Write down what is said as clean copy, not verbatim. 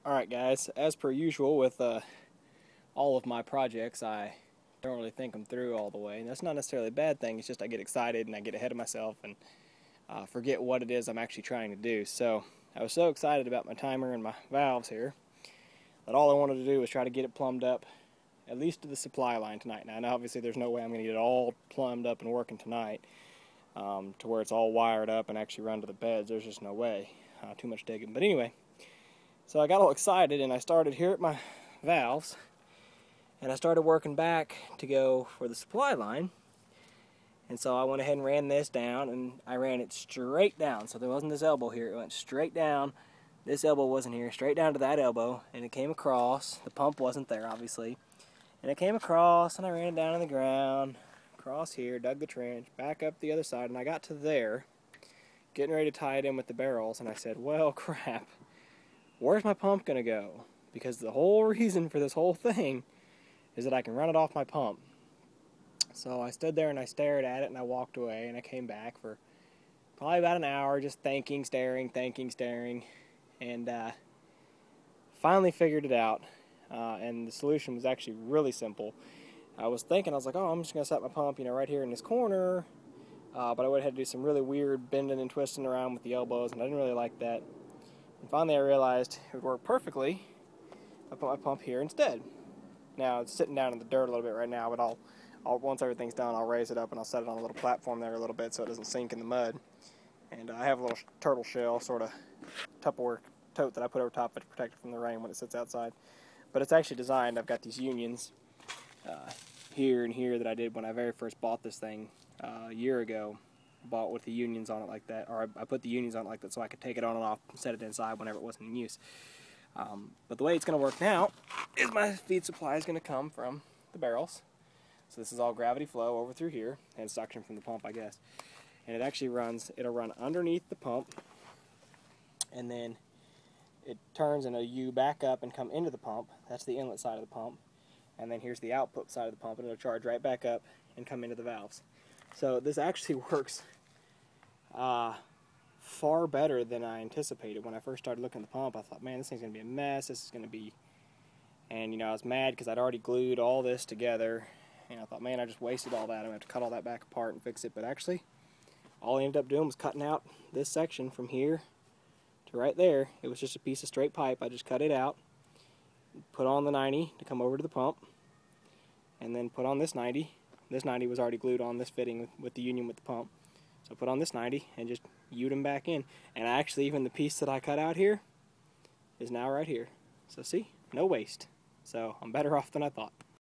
Alright guys, as per usual with all of my projects, I don't really think them through all the way. And that's not necessarily a bad thing, it's just I get excited and I get ahead of myself and forget what it is I'm actually trying to do. So I was so excited about my timer and my valves here that all I wanted to do was try to get it plumbed up, at least to the supply line tonight. Now I know obviously there's no way I'm going to get it all plumbed up and working tonight to where it's all wired up and actually run to the beds. There's just no way. Too much digging. But anyway, so I got all excited and I started here at my valves and I started working back to go for the supply line. And so I went ahead and ran this down, and I ran it straight down. So there wasn't this elbow here, it went straight down. This elbow wasn't here, straight down to that elbow, and it came across. The pump wasn't there, obviously. And it came across, and I ran it down on the ground, across here, dug the trench, back up the other side, and I got to there, getting ready to tie it in with the barrels, and I said, well, crap. Where's my pump going to go? Because the whole reason for this whole thing is that I can run it off my pump. So I stood there and I stared at it and I walked away, and I came back for probably about an hour just thinking, staring, and finally figured it out. And the solution was actually really simple. I was like, oh, I'm just going to set my pump, right here in this corner. But I would have had to do some really weird bending and twisting around with the elbows, and I didn't really like that. And finally I realized it would work perfectly. I put my pump here instead. Now it's sitting down in the dirt a little bit right now, but I'll once everything's done, I'll raise it up and I'll set it on a little platform there a little bit so it doesn't sink in the mud. And I have a little turtle shell sort of Tupperware tote that I put over top of it to protect it from the rain when it sits outside. But it's actually designed, I've got these unions here and here that I did when I very first bought this thing a year ago. Bought with the unions on it like that, or I put the unions on it like that so I could take it on and off and set it inside whenever it wasn't in use. But the way it's going to work now is my feed supply is going to come from the barrels. So this is all gravity flow over through here, and suction from the pump, I guess. And it actually it'll run underneath the pump, and then it turns in a U back up and come into the pump. That's the inlet side of the pump. And then here's the output side of the pump, and it'll charge right back up and come into the valves. So this actually works far better than I anticipated. When I first started looking at the pump, I thought, man, this thing's going to be a mess. This is going to be... And, I was mad because I'd already glued all this together. And I thought, man, I just wasted all that. I'm going to have to cut all that back apart and fix it. But actually, all I ended up doing was cutting out this section from here to right there. It was just a piece of straight pipe. I just cut it out, put on the 90 to come over to the pump, and then put on this 90. This 90 was already glued on this fitting with the union with the pump. So I put on this 90 and just U'd them back in. And actually, even the piece that I cut out here is now right here. So see, no waste. So I'm better off than I thought.